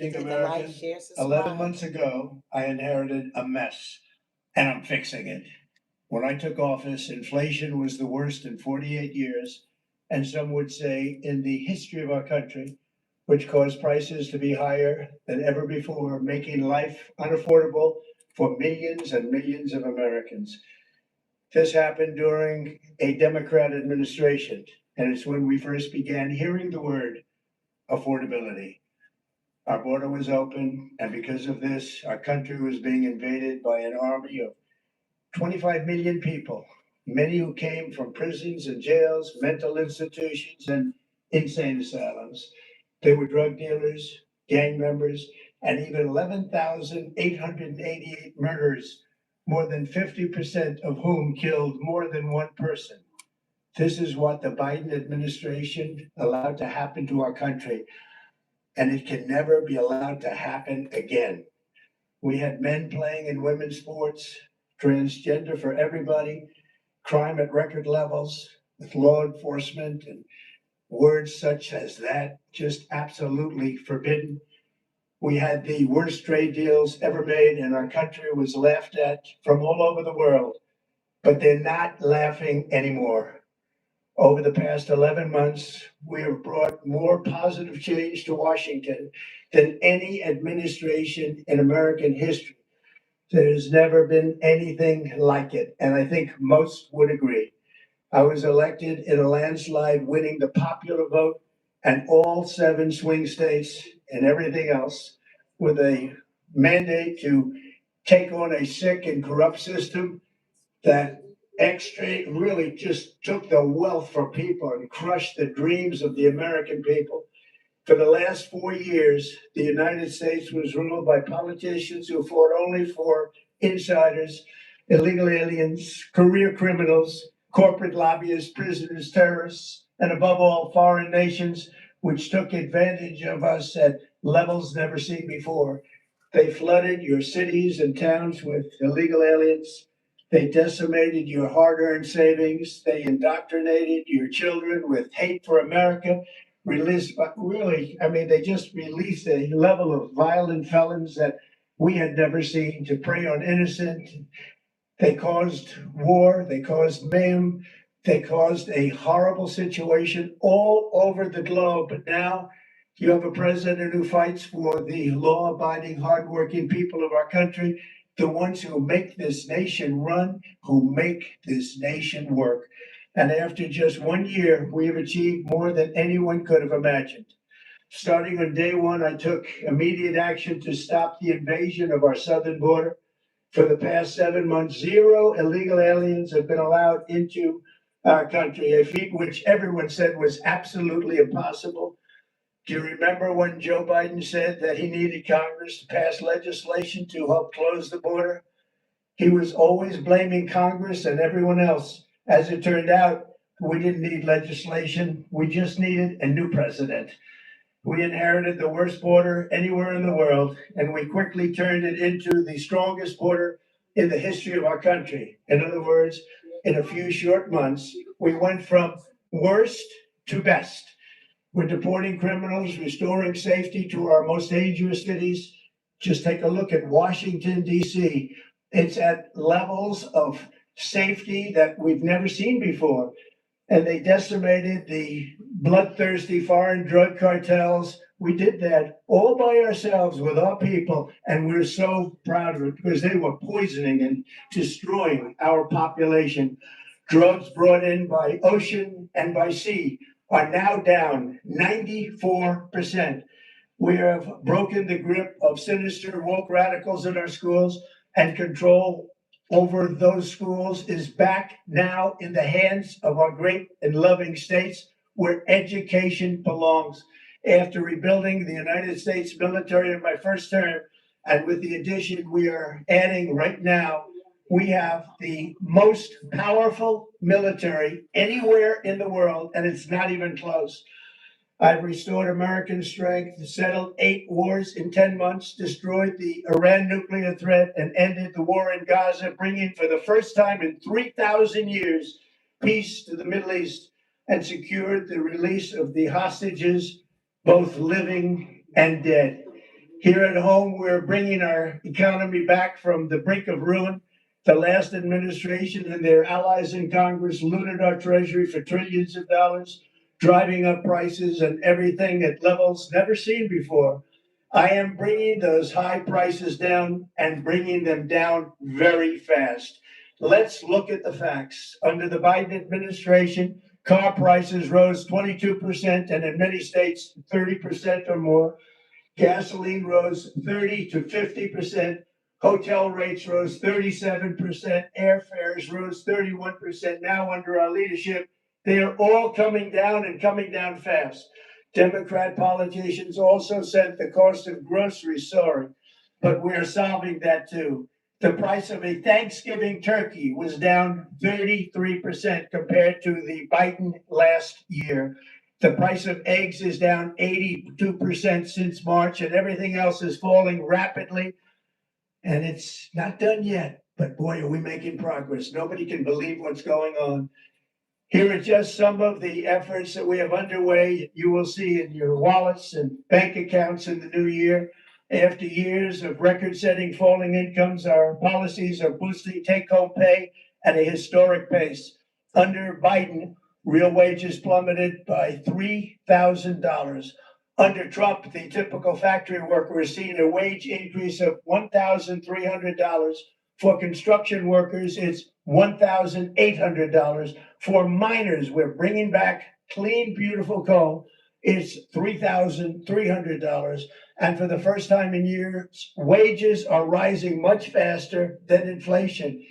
Think Take a like, American. share, 11 subscribe. months ago, I inherited a mess and I'm fixing it. When I took office, inflation was the worst in 48 years, and some would say in the history of our country, which caused prices to be higher than ever before, making life unaffordable for millions and millions of Americans. This happened during a Democrat administration, and it's when we first began hearing the word affordability. Our border was open, and because of this, our country was being invaded by an army of 25 million people, many who came from prisons and jails, mental institutions, and insane asylums. They were drug dealers, gang members, and even 11,888 murders, more than 50% of whom killed more than one person. This is what the Biden administration allowed to happen to our country, and it can never be allowed to happen again. We had men playing in women's sports, transgender for everybody, crime at record levels with law enforcement, and words such as that just absolutely forbidden. We had the worst trade deals ever made, and our country was laughed at from all over the world, but they're not laughing anymore. Over the past 11 months, we have brought more positive change to Washington than any administration in American history. There's never been anything like it, and I think most would agree. I was elected in a landslide, winning the popular vote and all 7 swing states and everything else, with a mandate to take on a sick and corrupt system that really just took the wealth from people and crushed the dreams of the American people. For the last 4 years, the United States was ruled by politicians who fought only for insiders, illegal aliens, career criminals, corporate lobbyists, prisoners, terrorists, and above all, foreign nations, which took advantage of us at levels never seen before. They flooded your cities and towns with illegal aliens. They decimated your hard-earned savings. They indoctrinated your children with hate for America. They just released a level of violent felons that we had never seen to prey on innocent. They caused war. They caused mayhem. They caused a horrible situation all over the globe. But now you have a president who fights for the law-abiding, hardworking people of our country, the ones who make this nation run, who make this nation work. And after just 1 year, we have achieved more than anyone could have imagined. Starting on day one, I took immediate action to stop the invasion of our southern border. For the past 7 months, 0 illegal aliens have been allowed into our country, a feat which everyone said was absolutely impossible. Do you remember when Joe Biden said that he needed Congress to pass legislation to help close the border? He was always blaming Congress and everyone else. As it turned out, we didn't need legislation. We just needed a new president. We inherited the worst border anywhere in the world, and we quickly turned it into the strongest border in the history of our country. In other words, in a few short months, we went from worst to best. We're deporting criminals, restoring safety to our most dangerous cities. Just take a look at Washington, D.C. It's at levels of safety that we've never seen before. And they decimated the bloodthirsty foreign drug cartels. We did that all by ourselves with our people, and we're so proud of it because they were poisoning and destroying our population. Drugs brought in by ocean and by sea are now down 94%. We have broken the grip of sinister woke radicals in our schools, and control over those schools is back now in the hands of our great and loving states where education belongs. After rebuilding the United States military in my first term, and with the addition we are adding right now, we have the most powerful military anywhere in the world, and it's not even close. I've restored American strength, settled 8 wars in 10 months, destroyed the Iran nuclear threat, and ended the war in Gaza, bringing for the first time in 3,000 years peace to the Middle East, and secured the release of the hostages, both living and dead. Here at home, we're bringing our economy back from the brink of ruin. The last administration and their allies in Congress looted our treasury for trillions of dollars, driving up prices and everything at levels never seen before. I am bringing those high prices down and bringing them down very fast. Let's look at the facts. Under the Biden administration, car prices rose 22% and in many states 30% or more. Gasoline rose 30 to 50%. Hotel rates rose 37%. Airfares rose 31%. Now, under our leadership, they are all coming down and coming down fast. Democrat politicians also said the cost of groceries soaring, but we're solving that too. The price of a Thanksgiving turkey was down 33% compared to the Biden last year. The price of eggs is down 82% since March, and everything else is falling rapidly. And it's not done yet, but boy, are we making progress. Nobody can believe what's going on. Here are just some of the efforts that we have underway. You will see in your wallets and bank accounts in the new year. After years of record-setting falling incomes, our policies are boosting take-home pay at a historic pace. Under Biden, real wages plummeted by $3,000. Under Trump, the typical factory worker is seeing a wage increase of $1,300. For construction workers, it's $1,800. For miners, we're bringing back clean, beautiful coal. It's $3,300. And for the first time in years, wages are rising much faster than inflation.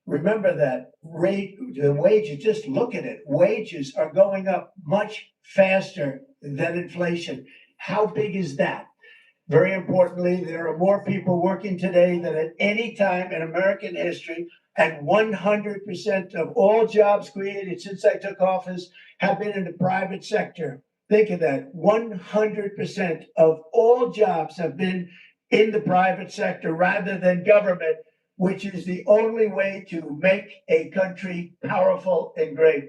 Remember that the wages, just look at it. Wages are going up much faster than inflation. How big is that? Very importantly, there are more people working today than at any time in American history, and 100% of all jobs created since I took office have been in the private sector. Think of that. 100% of all jobs have been in the private sector rather than government, which is the only way to make a country powerful and great.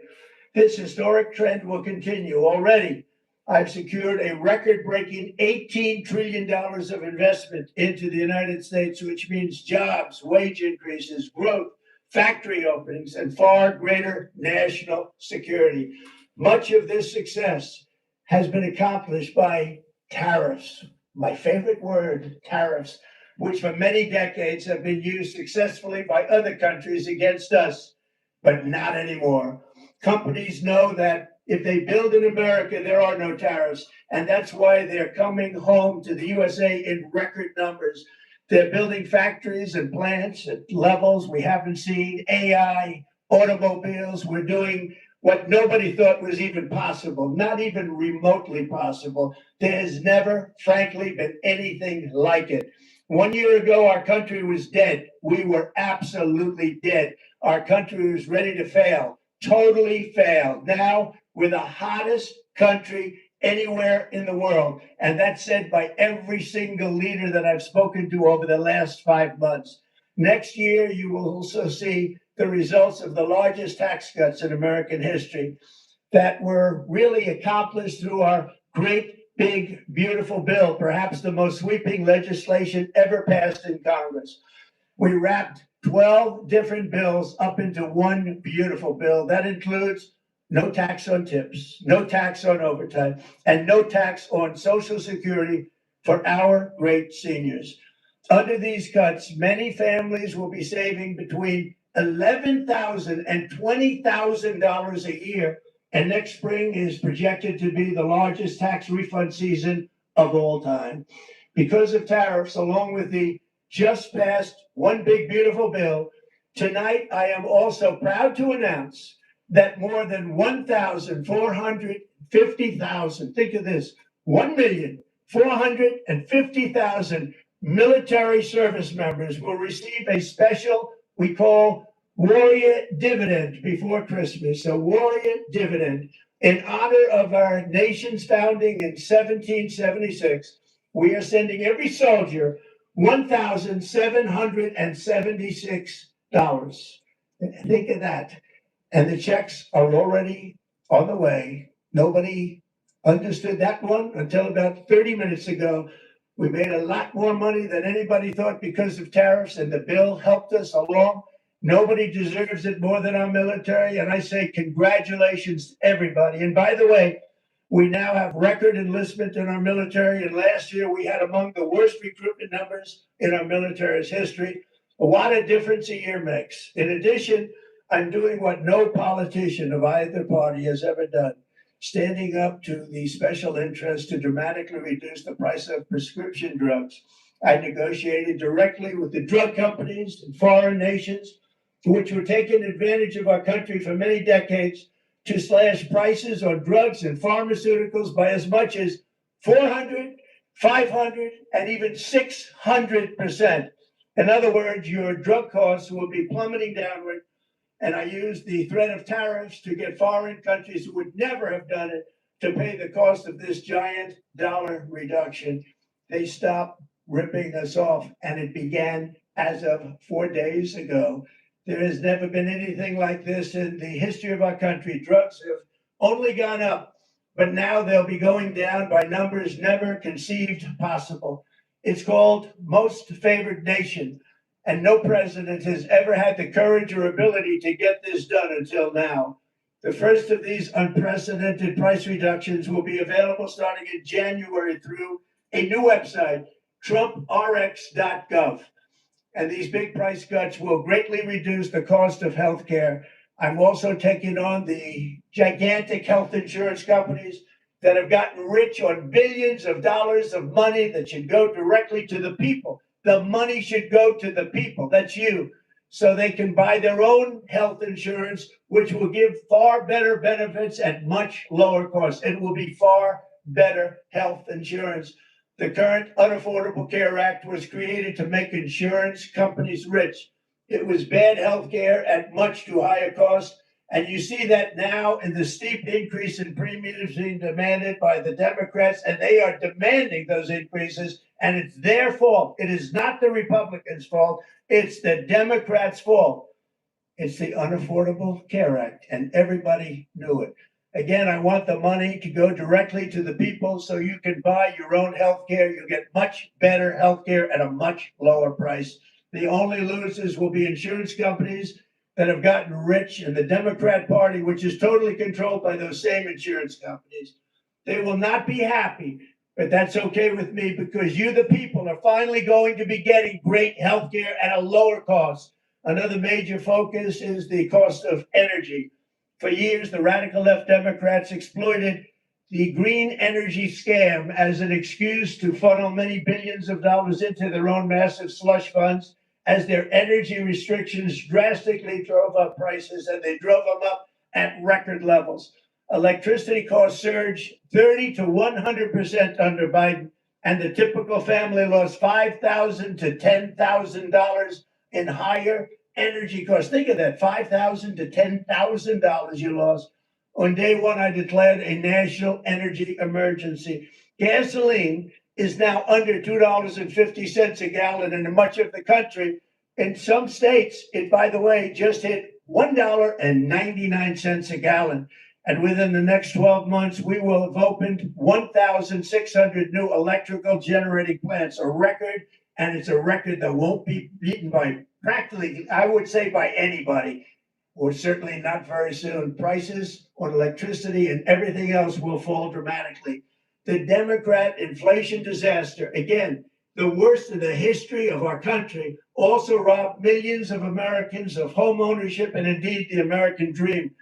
This historic trend will continue. Already, I've secured a record-breaking $18 trillion of investment into the United States, which means jobs, wage increases, growth, factory openings, and far greater national security. Much of this success has been accomplished by tariffs. My favorite word, tariffs, which for many decades have been used successfully by other countries against us, but not anymore. Companies know that if they build in America, there are no tariffs, and that's why they're coming home to the USA in record numbers. They're building factories and plants at levels we haven't seen. AI, automobiles, we're doing what nobody thought was even possible, not even remotely possible. There has never, frankly, been anything like it. 1 year ago, our country was dead. We were absolutely dead. Our country was ready to fail, totally fail. Now, we're the hottest country anywhere in the world. And that's said by every single leader that I've spoken to over the last 5 months. Next year, you will also see the results of the largest tax cuts in American history that were really accomplished through our great, big, beautiful bill, perhaps the most sweeping legislation ever passed in Congress. We wrapped 12 different bills up into one beautiful bill. That includes no tax on tips, no tax on overtime, and no tax on Social Security for our great seniors. Under these cuts, many families will be saving between $11,000 and $20,000 a year, and next spring is projected to be the largest tax refund season of all time. Because of tariffs, along with the just passed One Big Beautiful Bill, tonight I am also proud to announce that more than 1,450,000, think of this, 1,450,000 military service members will receive a special, we call Warrior Dividend before Christmas, a Warrior Dividend. In honor of our nation's founding in 1776, we are sending every soldier $1,776. Think of that. And the checks are already on the way. Nobody understood that one until about 30 minutes ago We made a lot more money than anybody thought because of tariffs, and the bill helped us along. Nobody deserves it more than our military. And I say congratulations to everybody. And by the way, we now have record enlistment in our military. And last year we had among the worst recruitment numbers in our military's history. What a difference a year makes. In addition, I'm doing what no politician of either party has ever done, standing up to the special interests to dramatically reduce the price of prescription drugs. I negotiated directly with the drug companies and foreign nations, which were taking advantage of our country for many decades, to slash prices on drugs and pharmaceuticals by as much as 400, 500, and even 600%. In other words, your drug costs will be plummeting downward. And I used the threat of tariffs to get foreign countries who would never have done it to pay the cost of this giant dollar reduction. They stopped ripping us off, and it began as of 4 days ago. There has never been anything like this in the history of our country. Drugs have only gone up, but now they'll be going down by numbers never conceived possible. It's called most favored nation, and no president has ever had the courage or ability to get this done until now. The first of these unprecedented price reductions will be available starting in January through a new website, TrumpRx.gov. And these big price cuts will greatly reduce the cost of health care. I'm also taking on the gigantic health insurance companies that have gotten rich on billions of dollars of money that should go directly to the people. The money should go to the people, that's you, so they can buy their own health insurance, which will give far better benefits at much lower costs. It will be far better health insurance. The current Unaffordable Care Act was created to make insurance companies rich. It was bad health care at much too high a cost. And you see that now in the steep increase in premiums being demanded by the Democrats, and they are demanding those increases, and it's their fault. It is not the Republicans' fault. It's the Democrats' fault. It's the Unaffordable Care Act, and everybody knew it. Again, I want the money to go directly to the people so you can buy your own health care. You'll get much better health care at a much lower price. The only losers will be insurance companies that have gotten rich, and the Democrat Party, which is totally controlled by those same insurance companies. They will not be happy, but that's okay with me, because you, the people, are finally going to be getting great health care at a lower cost. Another major focus is the cost of energy. For years, the radical left Democrats exploited the green energy scam as an excuse to funnel many billions of dollars into their own massive slush funds, as their energy restrictions drastically drove up prices, and they drove them up at record levels. Electricity costs surged 30 to 100% under Biden, and the typical family lost $5,000 to $10,000 in higher energy costs. Think of that, $5,000 to $10,000 you lost. On day one, I declared a national energy emergency. Gasoline is now under $2.50 a gallon in much of the country. In some states, it, by the way, just hit $1.99 a gallon. And within the next 12 months, we will have opened 1,600 new electrical generating plants, a record, and it's a record that won't be beaten by practically, I would say, by anybody, or certainly not very soon. Prices on electricity and everything else will fall dramatically. The Democrat inflation disaster, again, the worst in the history of our country, also robbed millions of Americans of home ownership and indeed the American dream.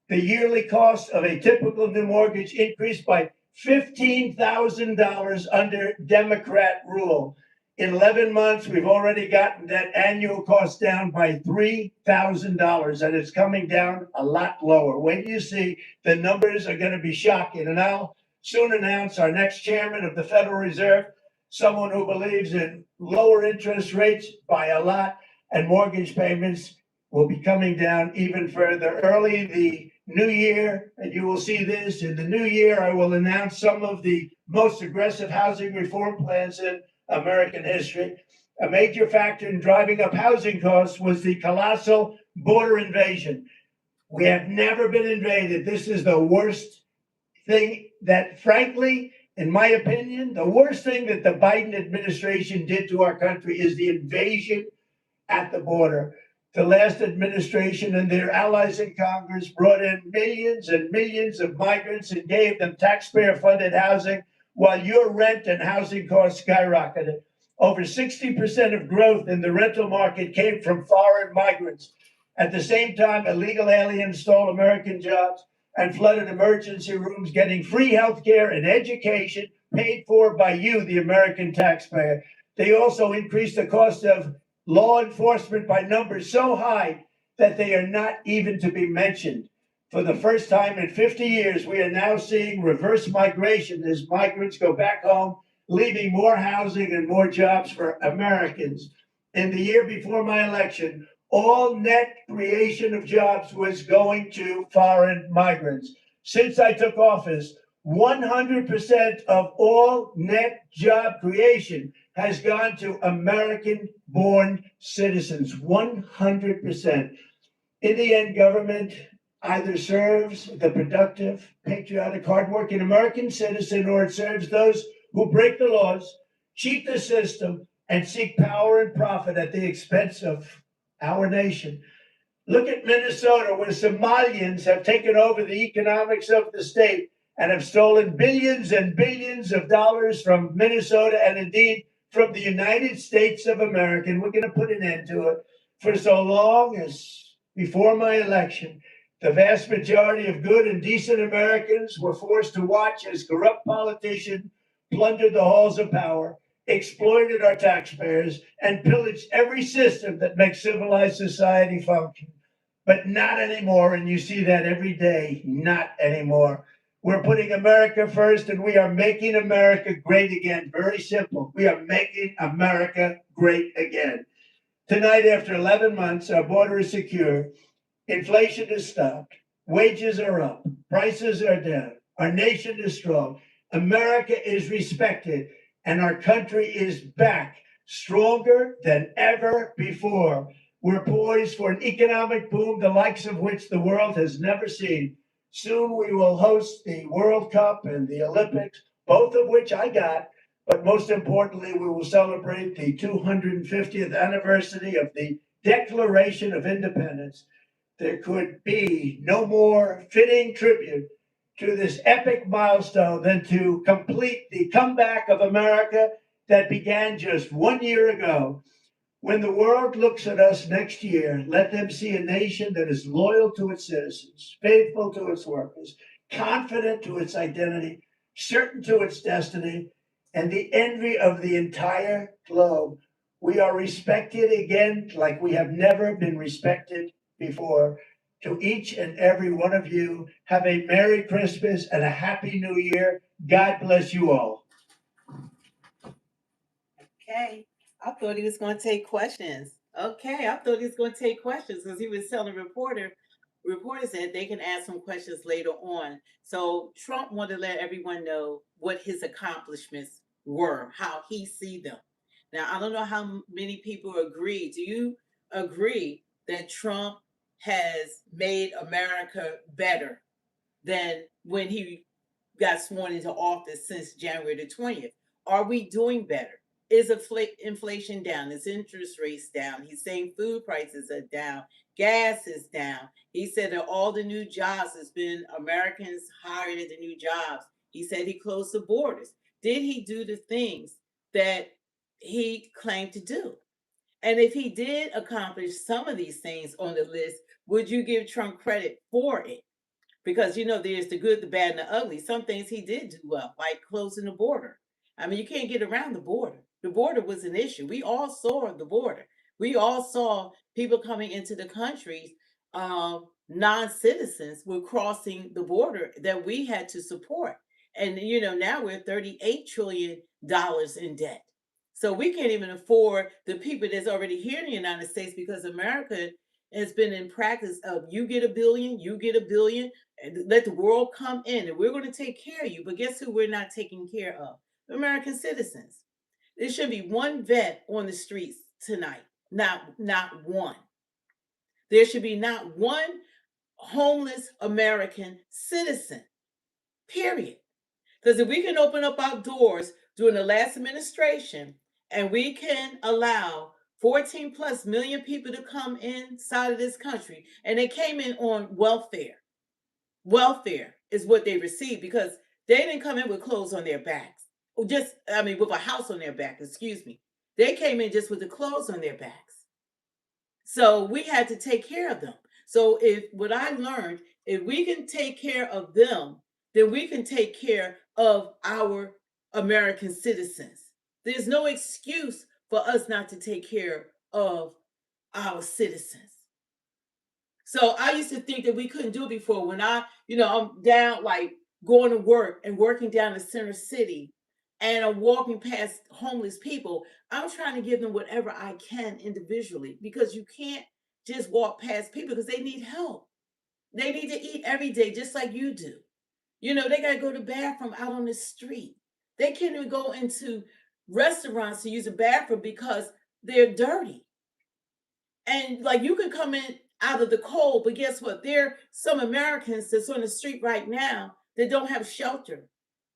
The yearly cost of a typical new mortgage increased by $15,000 under Democrat rule. In 11 months, we've already gotten that annual cost down by $3,000, and it's coming down a lot lower. When you see, the numbers are going to be shocking. And I'll soon announce our next chairman of the Federal Reserve, someone who believes in lower interest rates by a lot, and mortgage payments will be coming down even further. Early the new year, and you will see this, in the new year, I will announce some of the most aggressive housing reform plans in American history. A major factor in driving up housing costs was the colossal border invasion. We have never been invaded. This is the worst thing that, frankly, In my opinion, the worst thing that the Biden administration did to our country is the invasion at the border. The last administration and their allies in Congress brought in millions and millions of migrants and gave them taxpayer funded housing while your rent and housing costs skyrocketed. Over 60% of growth in the rental market came from foreign migrants. At the same time, illegal aliens stole American jobs and flooded emergency rooms, getting free health care and education paid for by you, the American taxpayer. They also increased the cost of law enforcement by numbers so high that they are not even to be mentioned. For the first time in 50 years, we are now seeing reverse migration as migrants go back home, leaving more housing and more jobs for Americans. In the year before my election, all net creation of jobs was going to foreign migrants. Since I took office, 100% of all net job creation has gone to American born citizens. 100%. In the end, government either serves the productive, patriotic, hardworking American citizen or it serves those who break the laws, cheat the system, and seek power and profit at the expense of our nation. Look at Minnesota, where Somalians have taken over the economics of the state and have stolen billions and billions of dollars from Minnesota and indeed from the United States of America. And we're going to put an end to it. For so long as before my election, the vast majority of good and decent Americans were forced to watch as corrupt politicians plundered the halls of power, exploited our taxpayers, and pillaged every system that makes civilized society function. But not anymore, and you see that every day, not anymore. We're putting America first, and we are making America great again. Very simple. We are making America great again. Tonight, after 11 months, our border is secure. Inflation is stopped. Wages are up. Prices are down. Our nation is strong. America is respected. And our country is back stronger than ever before. We're poised for an economic boom, the likes of which the world has never seen. Soon we will host the World Cup and the Olympics, both of which I got. But most importantly, we will celebrate the 250th anniversary of the Declaration of Independence. There could be no more fitting tribute to this epic milestone than to complete the comeback of America that began just 1 year ago. When the world looks at us next year, let them see a nation that is loyal to its citizens, faithful to its workers, confident to its identity, certain to its destiny, and the envy of the entire globe. We are respected again like we have never been respected before. To each and every one of you, have a Merry Christmas and a Happy New Year. God bless you all. Okay. I thought he was going to take questions. Okay. I thought he was going to take questions because he was telling reporters said they can ask some questions later on. So Trump wanted to let everyone know what his accomplishments were, how he see them. Now, I don't know how many people agree. Do you agree that Trump has made America better than when he got sworn into office since January the 20th? Are we doing better? Is inflation down? Is interest rates down? He's saying food prices are down. Gas is down. He said that all the new jobs has been Americans hired at the new jobs. He said he closed the borders. Did he do the things that he claimed to do? And if he did accomplish some of these things on the list, would you give Trump credit for it? Because there's the good, the bad, and the ugly. Some things he did do well, like closing the border. I mean, you can't get around the border. The border was an issue. We all saw the border. We all saw people coming into the country. Non-citizens were crossing the border that we had to support, and now we're $38 trillion in debt. So we can't even afford the people that's already here in the United States because America has been in practice of you get a billion, you get a billion, and let the world come in and we're going to take care of you. But guess who we're not taking care of? American citizens. There should be one vet on the streets tonight. Not one. There should be not one homeless American citizen. Period. Because if we can open up our doors during the last administration and we can allow 14 plus million people to come inside of this country, and they came in on welfare. Welfare is what they received because they didn't come in with clothes on their backs. Or just, I mean, with a house on their back, excuse me. They came in just with the clothes on their backs. So we had to take care of them. So if what I learned, if we can take care of them, then we can take care of our American citizens. There's no excuse for us not to take care of our citizens. So I used to think that we couldn't do it before. When I'm down, like going to work and working down the center city, and I'm walking past homeless people, I'm trying to give them whatever I can individually, because you can't just walk past people because they need help. They need to eat every day just like you do. They got to go to the bathroom out on the street. They can't even go into restaurants to use a bathroom because they're dirty. And like you can come in out of the cold, but guess what? There are some Americans that's on the street right now that don't have shelter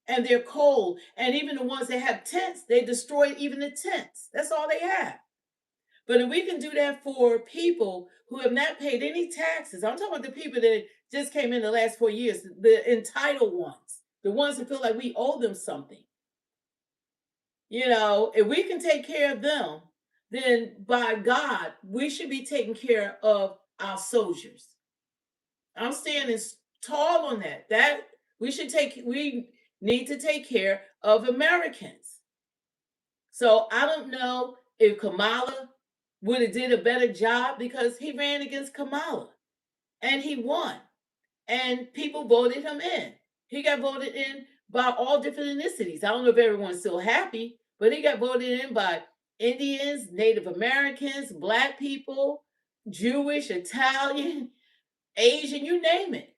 and they're cold. And even the ones that have tents, they destroyed even the tents. That's all they have. But if we can do that for people who have not paid any taxes, I'm talking about the people that just came in the last 4 years, the entitled ones, the ones that feel like we owe them something. If we can take care of them, then by God, we should be taking care of our soldiers. I'm standing tall on that. We need to take care of Americans. So I don't know if Kamala would have did a better job, because he ran against Kamala and he won. And people voted him in. He got voted in by all different ethnicities. I don't know if everyone's still happy, but he got voted in by Indians, Native Americans, Black people, Jewish, Italian, Asian, you name it.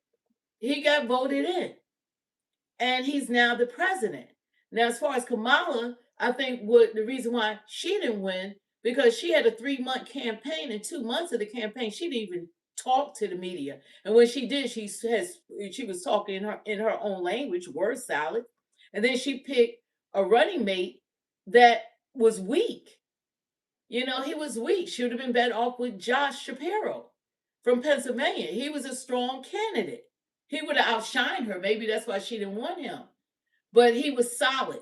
He got voted in. And he's now the president. Now, as far as Kamala, I think the reason why she didn't win, because she had a 3-month campaign, and 2 months of the campaign, she didn't even talk to the media. And when she did, she was talking in her own language, word salad. And then she picked a running mate that was weak. He was weak. She would have been better off with Josh Shapiro from Pennsylvania. He was a strong candidate. He would have outshined her. Maybe that's why she didn't want him. But he was solid.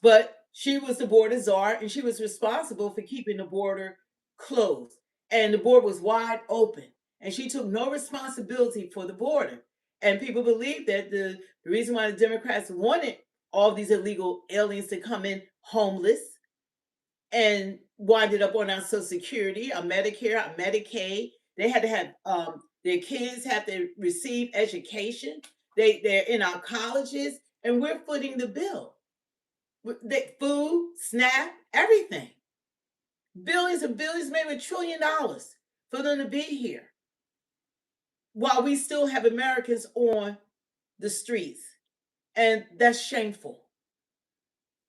But she was the border czar, and she was responsible for keeping the border closed. And the border was wide open. And she took no responsibility for the border. And people believe that the reason why the Democrats wanted all these illegal aliens to come in homeless and winded up on our Social Security, our Medicare, our Medicaid. They had to have their kids have to receive education. They're in our colleges, and we're footing the bill. Food, SNAP, everything. Billions and billions, maybe $1 trillion for them to be here, while we still have Americans on the streets. And that's shameful.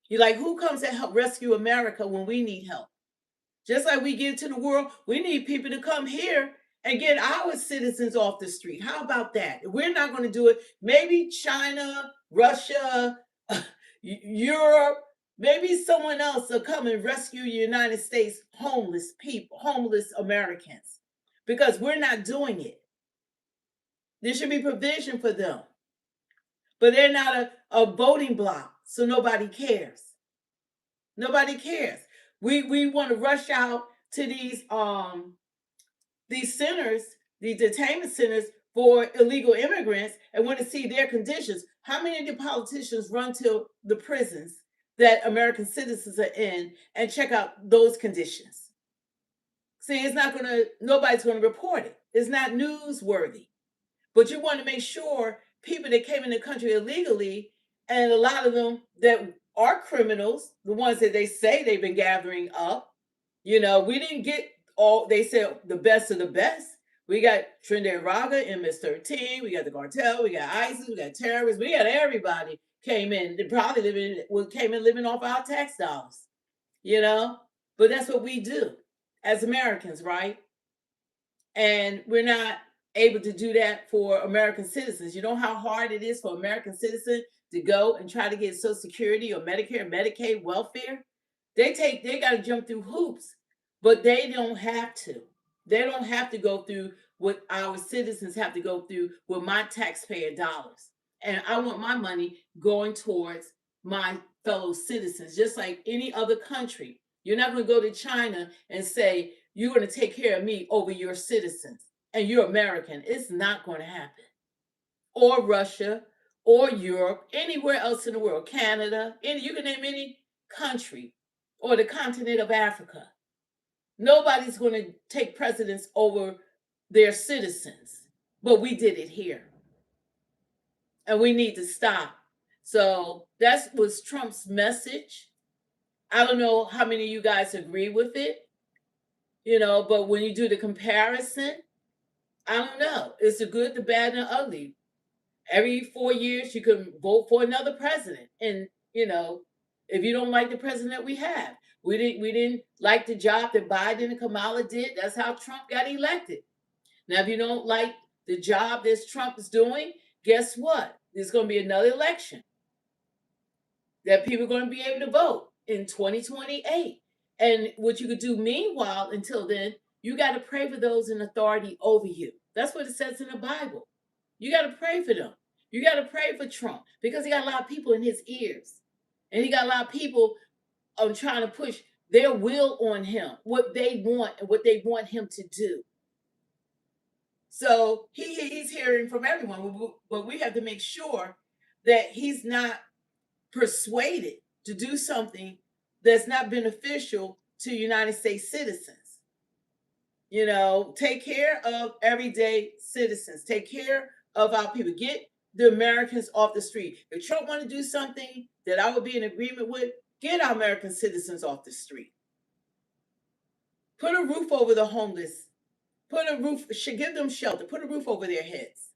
You're like, who comes to help rescue America when we need help? Just like we give to the world, we need people to come here and get our citizens off the street. How about that? If we're not going to do it, maybe China, Russia, Europe, maybe someone else will come and rescue United States homeless people, homeless Americans, because we're not doing it. There should be provision for them. But they're not a voting block, so nobody cares. Nobody cares. We want to rush out to these centers, these detainment centers for illegal immigrants, and want to see their conditions. How many of the politicians run to the prisons that American citizens are in and check out those conditions? See, nobody's gonna report it. It's not newsworthy. But you want to make sure people that came in the country illegally, and a lot of them that are criminals, the ones that they say they've been gathering up, we didn't get all, they said, the best of the best. We got Trinidad Raga, MS-13, we got the cartel, we got ISIS, we got terrorists, we got everybody came in. They probably came in living off our tax dollars, But that's what we do as Americans, right? And we're not able to do that for American citizens. You know how hard it is for American citizens to go and try to get Social Security or Medicare, Medicaid, welfare? They got to jump through hoops, but they don't have to. They don't have to go through what our citizens have to go through with my taxpayer dollars. And I want my money going towards my fellow citizens, just like any other country. You're not going to go to China and say, you're going to take care of me over your citizens and you're American. It's not going to happen. Or Russia, or Europe, anywhere else in the world, Canada, you can name any country, or the continent of Africa. Nobody's going to take precedence over their citizens, but we did it here, and we need to stop. So that was Trump's message. I don't know how many of you guys agree with it, but when you do the comparison, I don't know. It's the good, the bad, and the ugly. Every 4 years, you can vote for another president. And, if you don't like the president we have, we didn't like the job that Biden and Kamala did. That's how Trump got elected. Now, if you don't like the job that Trump is doing, guess what? There's going to be another election that people are going to be able to vote in 2028. And what you could do meanwhile, until then, you got to pray for those in authority over you. That's what it says in the Bible. You got to pray for them. You got to pray for Trump because he got a lot of people in his ears. And he got a lot of people trying to push their will on him, what they want and what they want him to do. So he's hearing from everyone, but we have to make sure that he's not persuaded to do something that's not beneficial to United States citizens. Take care of everyday citizens. Take care of our people. Get the Americans off the street. If Trump want to do something that I would be in agreement with, get our American citizens off the street. Put a roof over the homeless. Give them shelter. Put a roof over their heads.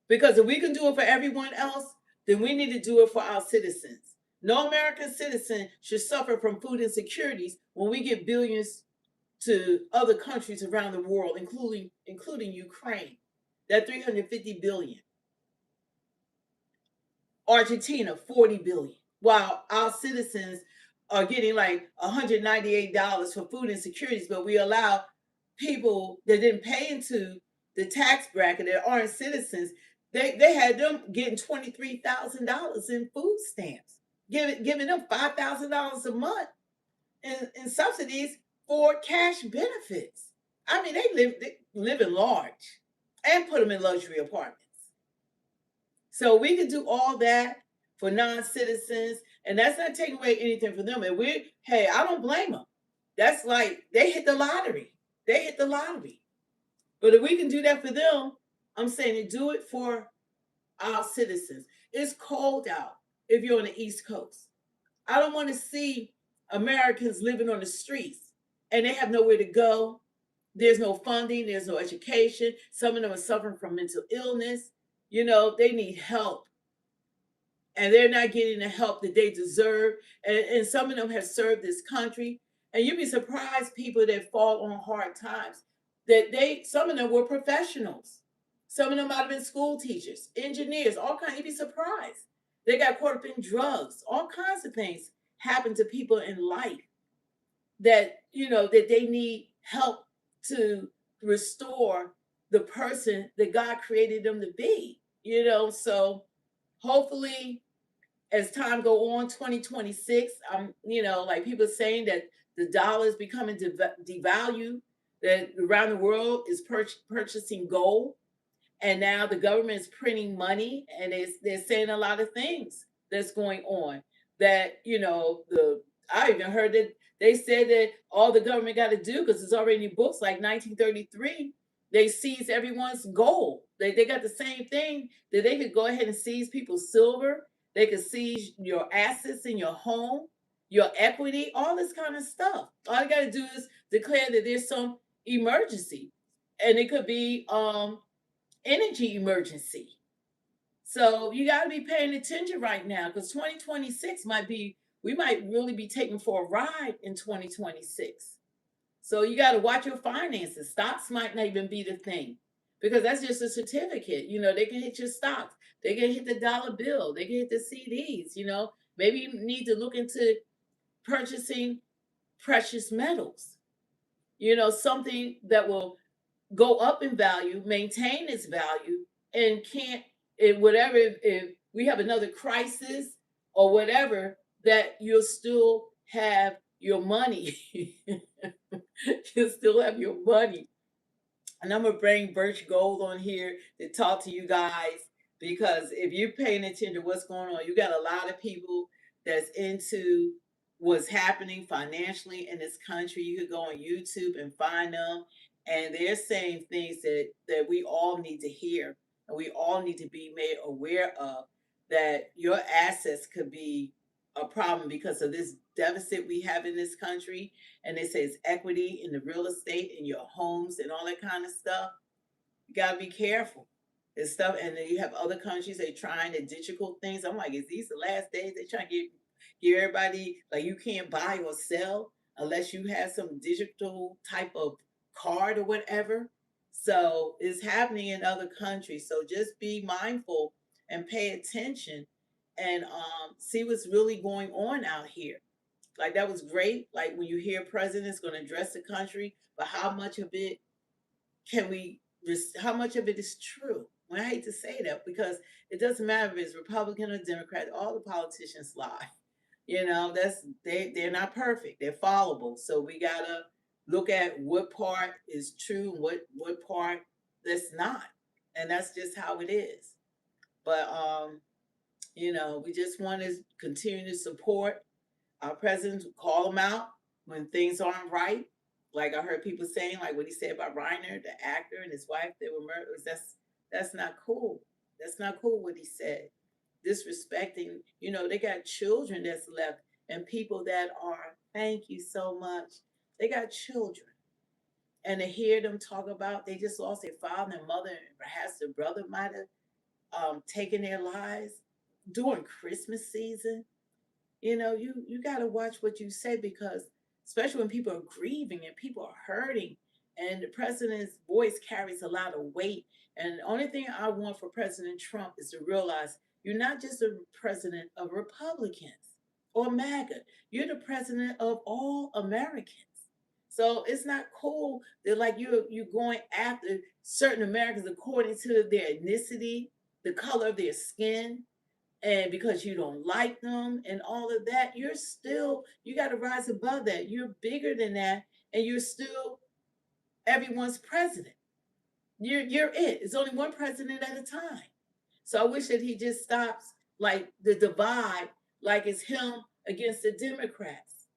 Because if we can do it for everyone else, then we need to do it for our citizens. No American citizen should suffer from food insecurities when we give billions to other countries around the world, including Ukraine. That 350 billion. Argentina, 40 billion. While our citizens are getting like $198 for food insecurities, but we allow people that didn't pay into the tax bracket that aren't citizens, they had them getting $23,000 in food stamps, giving them $5,000 a month in subsidies for cash benefits. I mean, they live in large and put them in luxury apartments. So we can do all that for non-citizens, and that's not taking away anything from them. And I don't blame them. That's like they hit the lottery. They hit the lottery. But if we can do that for them, I'm saying to do it for our citizens. It's cold out if you're on the East Coast. I don't want to see Americans living on the streets and they have nowhere to go. There's no funding, there's no education. Some of them are suffering from mental illness. They need help. And they're not getting the help that they deserve. And some of them have served this country. And you'd be surprised people that fall on hard times. Some of them were professionals. Some of them might have been school teachers, engineers, all kinds. You'd be surprised. They got caught up in drugs. All kinds of things happen to people in life that they need help to restore the person that God created them to be. So hopefully as time go on, 2026, like people saying that the dollar is becoming devalued, that around the world is purchasing gold, and now the government is printing money, and they're saying a lot of things that's going on. That I even heard that they said that all the government got to do, because it's already in books like 1933, they seized everyone's gold. They got the same thing, that they could go ahead and seize people's silver. They could seize your assets in your home, your equity, all this kind of stuff. All you got to do is declare that there's some emergency, and it could be energy emergency. So you got to be paying attention right now, because 2026 we might really be taken for a ride in 2026. So you got to watch your finances. Stocks might not even be the thing. because that's just a certificate. You know, they can hit your stocks, they can hit the dollar bill, they can hit the CDs. You know, maybe you need to look into purchasing precious metals. You know, something that will go up in value, maintain its value, and can't, if whatever, if we have another crisis or whatever, that you'll still have your money. You'll still have your money. And I'm gonna bring Birch Gold on here to talk to you guys, because if you're paying attention to what's going on, you got a lot of people that's into what's happening financially in this country. You could go on YouTube and find them, and they're saying things that we all need to hear, and we all need to be made aware of, that your assets could be a problem because of this deficit we have in this country. And they say it's equity in the real estate in your homes and all that kind of stuff. You gotta be careful. It's stuff, and then you have other countries they trying the digital things. I'm like, is these the last days? They trying to get everybody like you can't buy or sell unless you have some digital type of card or whatever. So it's happening in other countries. So just be mindful and pay attention, and see what's really going on out here. Like that was great. Like when you hear president's going to address the country, but how much of it can we? How much of it is true? Well, I hate to say that because it doesn't matter if it's Republican or Democrat. All the politicians lie. You know, they're not perfect. They're fallible. So we gotta look at what part is true and what part that's not, and that's just how it is. But you know, we just want to continue to support our presidents, call them out when things aren't right. Like I heard people saying, like what he said about Reiner, the actor, and his wife, they were murderers. That's not cool. That's not cool what he said. Disrespecting, you know, they got children that's left, and people that are, thank you so much. They got children. And to hear them talk about they just lost their father and mother, and perhaps their brother might have taken their lives during Christmas season. You know, you got to watch what you say, because especially when people are grieving and people are hurting, and the president's voice carries a lot of weight. And the only thing I want for President Trump is to realize you're not just a president of Republicans or MAGA, you're the president of all Americans. So it's not cool that like you're going after certain Americans according to their ethnicity, the color of their skin, and because you don't like them and all of that. You got to rise above that. You're bigger than that, and you're still everyone's president. You're it. It's only one president at a time. So I wish that he just stops like the divide, like it's him against the Democrats.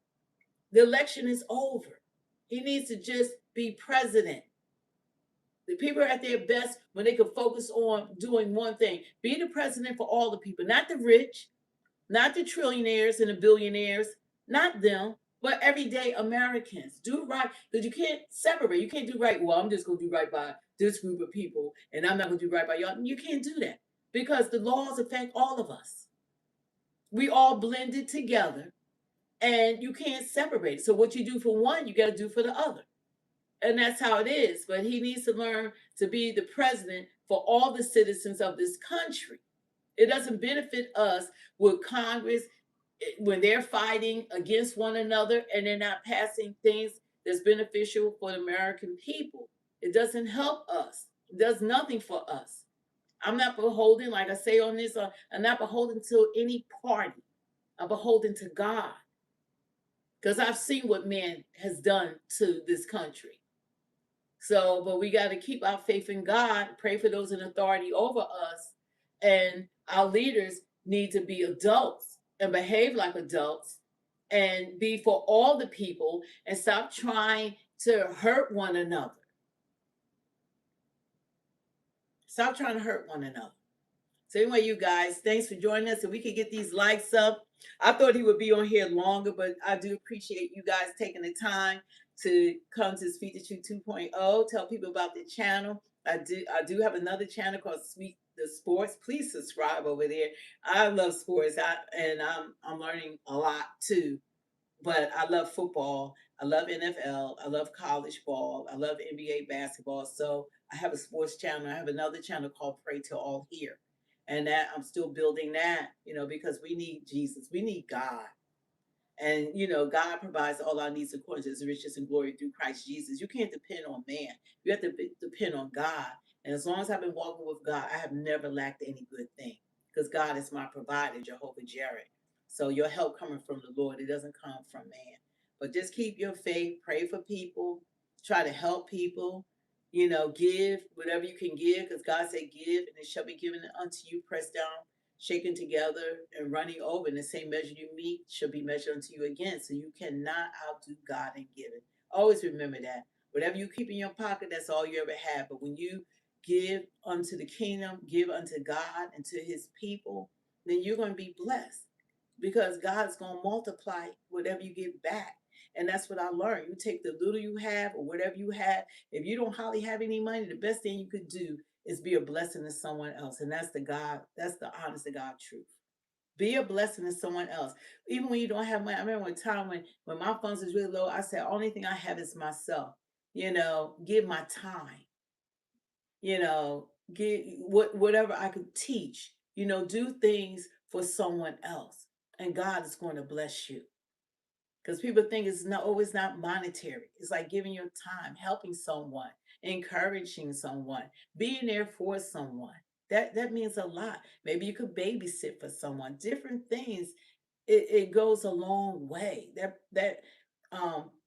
The election is over. He needs to just be president. The people are at their best when they can focus on doing one thing: be the president for all the people, not the rich, not the trillionaires and the billionaires, not them, but everyday Americans. Do right, because you can't separate. You can't do right. Well, I'm just going to do right by this group of people, and I'm not going to do right by y'all. You can't do that because the laws affect all of us. We all blended together, and you can't separate. So what you do for one, you got to do for the other, and that's how it is. But he needs to learn to be the president for all the citizens of this country. It doesn't benefit us with Congress when they're fighting against one another and they're not passing things that's beneficial for the American people. It doesn't help us. It does nothing for us. I'm not beholden, like I say on this, I'm not beholden to any party. I'm beholden to God, because I've seen what man has done to this country. So, but we got to keep our faith in God, pray for those in authority over us, and our leaders need to be adults and behave like adults and be for all the people and stop trying to hurt one another. Stop trying to hurt one another. So anyway, you guys, thanks for joining us. And we could get these likes up. I thought he would be on here longer, but I do appreciate you guys taking the time to come to Speak the Truth 2.0. Tell people about the channel. I do have another channel called Speak the Sports. Please subscribe over there. I love sports. I'm learning a lot too. But I love football. I love NFL. I love college ball. I love NBA basketball. So I have a sports channel. I have another channel called Pray to All Here. And that I'm still building that, because we need Jesus. We need God. And God provides all our needs according to his riches and glory through Christ Jesus. You can't depend on man. You have to depend on God. And as long as I've been walking with God, I have never lacked any good thing. Because God is my provider, Jehovah Jireh. So your help coming from the Lord, it doesn't come from man. But just keep your faith, pray for people, try to help people, give whatever you can give, because God said, give, and it shall be given unto you, pressed down, shaken together, and running over. And the same measure you meet shall be measured unto you again. So you cannot outdo God in giving. Always remember that. Whatever you keep in your pocket, that's all you ever have. But when you give unto the kingdom, give unto God and to his people, then you're going to be blessed, because God's going to multiply whatever you give back. And that's what I learned. You take the little you have or whatever you have. If you don't hardly have any money, the best thing you could do is be a blessing to someone else. And that's the honest to God truth. Be a blessing to someone else. Even when you don't have money. I remember a time when my funds was really low, I said, only thing I have is myself. Give my time, give whatever I could teach, do things for someone else. And God is going to bless you. Because people think it's not always not monetary. It's like giving your time, helping someone, encouraging someone, being there for someone. That means a lot. Maybe you could babysit for someone. Different things. It goes a long way. That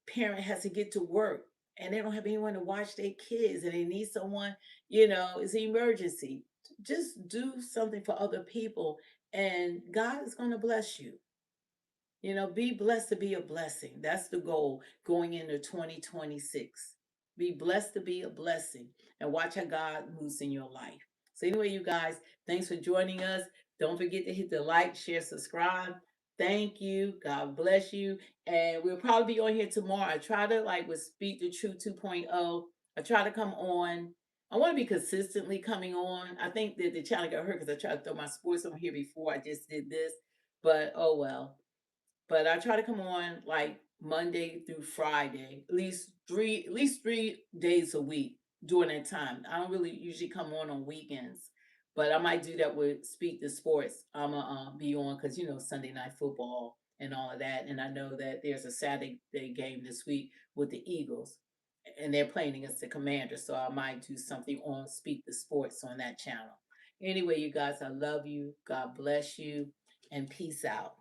parent has to get to work and they don't have anyone to watch their kids and they need someone. It's an emergency. Just do something for other people, and God is going to bless you. Be blessed to be a blessing. That's the goal going into 2026. Be blessed to be a blessing and watch how God moves in your life. So, anyway, you guys, thanks for joining us. Don't forget to hit the like, share, subscribe. Thank you. God bless you. And we'll probably be on here tomorrow. I try to, like, with Speak the Truth 2.0, I try to come on. I want to be consistently coming on. I think that the channel got hurt because I tried to throw my sports on here before I just did this. But oh well. But I try to come on like Monday through Friday, at least three days a week during that time. I don't really usually come on weekends, but I might do that with Speak the Sports. I'm gonna be on because Sunday night football and all of that, and I know that there's a Saturday game this week with the Eagles, and they're playing against the Commanders. So I might do something on Speak the Sports on that channel. Anyway, you guys, I love you. God bless you, and peace out.